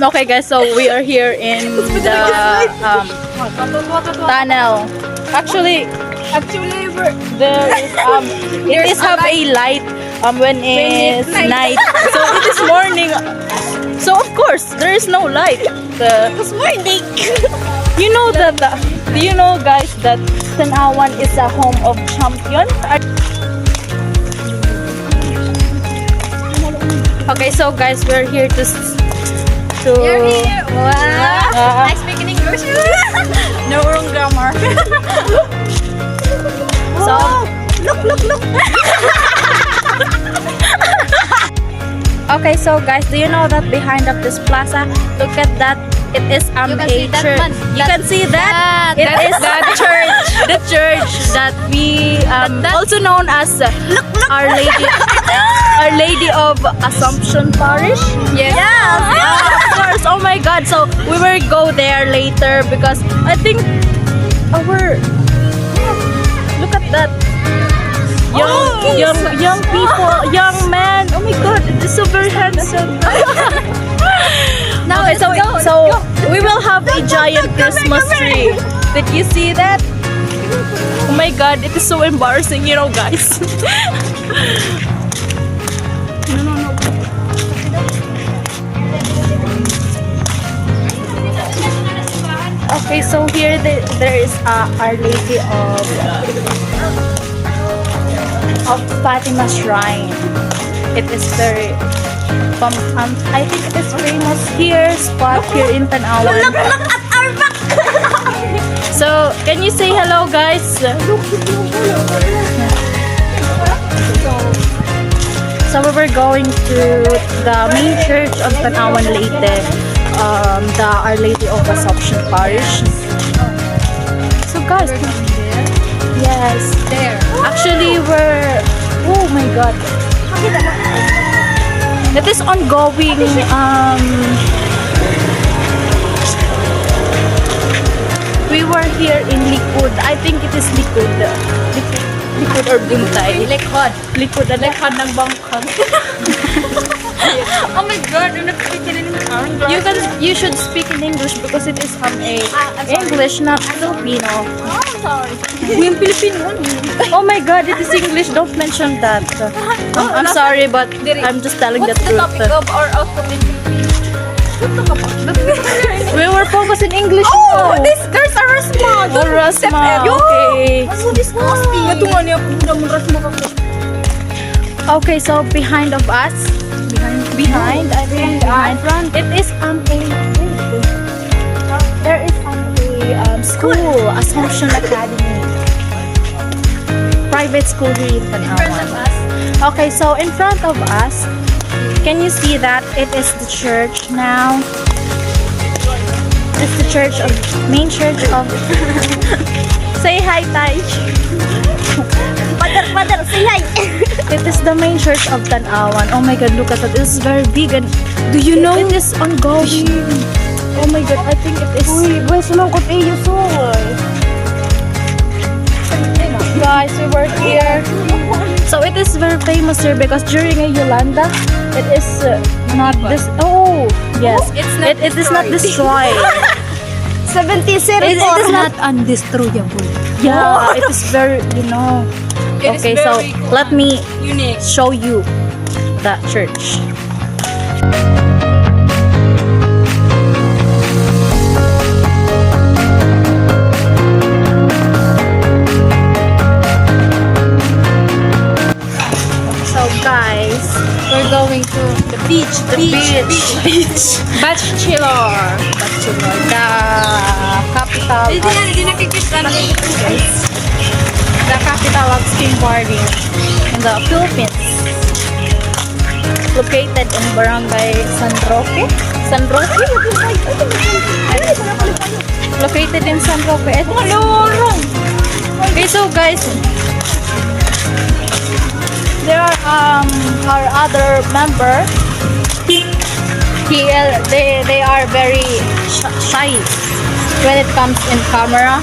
Okay guys, so we are here in the tunnel. Actually there is it is have a light when it's night. So it is morning. So of course there is no light. It's morning. You know that do you know guys that Tanawan is a home of champion? Okay, so guys, we're here to You're here. Wow. I speak in English. no wrong grammar. So look. Okay, so guys, do you know that behind of this plaza, look at that, it is a church. You can see that it is the church that we also known as Our Lady of Assumption Parish. Yes. Of course. Oh my God. So we will go there later because I think look at that. Young people, young man. Oh my God, it is so very handsome. Now Okay, so we will have a giant Christmas tree. Did you see that? Oh my God, it is so embarrassing, you know, guys. No. Okay, so here there is Our Lady of Fatima Shrine. It is very I think it is famous here spot here in Tanawan. Look at our back. So can you say hello guys? So we were going to the main church of Tanawan Leyte, the Our Lady of Assumption Parish. So guys, yes, There. actually oh my God. It is ongoing we were here in Likud. I think it is Likud or Buntay. Likod ng bangkang. Oh my God, I'm not speaking in English. You should speak in English because it is English, not Filipino. Oh, I'm sorry. Yung Filipino. Oh my God, it is English. Don't mention that. I'm sorry, but I'm just telling the What's the truth. topic of our outcome in Philippines? We were focused in English. Oh, now. there's a rasma. Oh, Rasma. Okay. That's so disgusting. Okay, so behind of us, behind front, it is there is a school, Assumption Academy, private school here in Tanawan. Okay, so in front of us, can you see that it is the church now? It's the main church of. Say hi, Taj. Father, say hi. It is the main church of Tanawan. Oh my God, look at that. This is very big and do you know it is ongoing? Oh my God, I think it is. Guys, we were here. So it is very famous here because during a Yolanda, it is not this. Oh, yes. It is not destroyed. 70 It is not undestroyable. Yeah, it is very, It is Okay, so very let me unique. show you that church. So guys, We're going to the beach. The beach. Bachelor, the capital the capital of skateboarding in the Philippines. Located in Barangay San Roque. Located in San Roque. Okay, so guys, there are our other member. They are very shy when it comes in camera.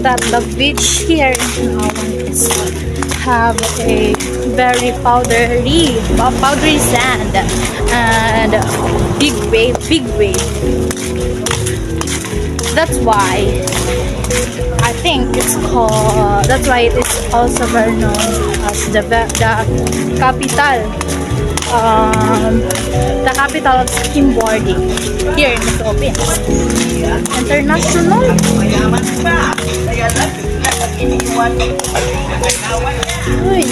that the beach here in Tanawan is have a very powdery sand and big wave. That's why I think it's called. That's why it is also very known as the capital, the capital of skimboarding here in the Philippines. International. Uy.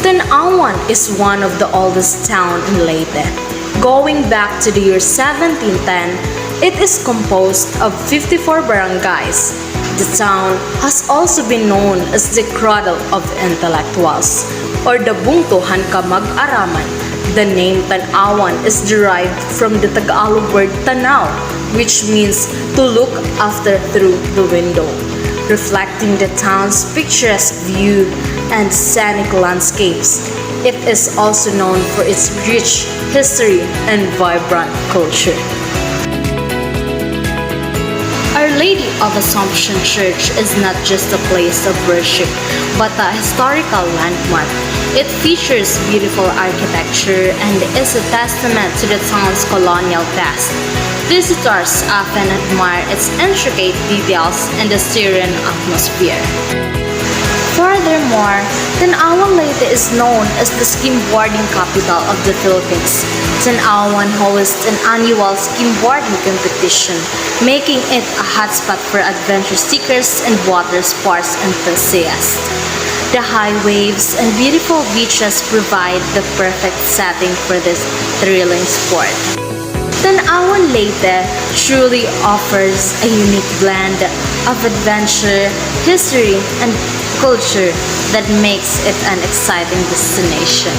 Tanawan is one of the oldest towns in Leyte. Going back to the year 1710, it is composed of 54 barangays. The town has also been known as the cradle of intellectuals, or the Bungtuhan ka mag-araman. The name Tanawan is derived from the Tagalog word tanaw, which means to look after through the window, reflecting the town's picturesque view and scenic landscapes. It is also known for its rich history and vibrant culture. Our Lady of Assumption Church is not just a place of worship, but a historical landmark. It features beautiful architecture and is a testament to the town's colonial past. Visitors often admire its intricate details and the serene atmosphere. Furthermore, Tanawan Leyte is known as the skimboarding capital of the Philippines. Tanawan hosts an annual skimboarding competition, making it a hotspot for adventure seekers and water sports enthusiasts. The high waves and beautiful beaches provide the perfect setting for this thrilling sport. Tanawan Leyte truly offers a unique blend of adventure, history, and culture that makes it an exciting destination.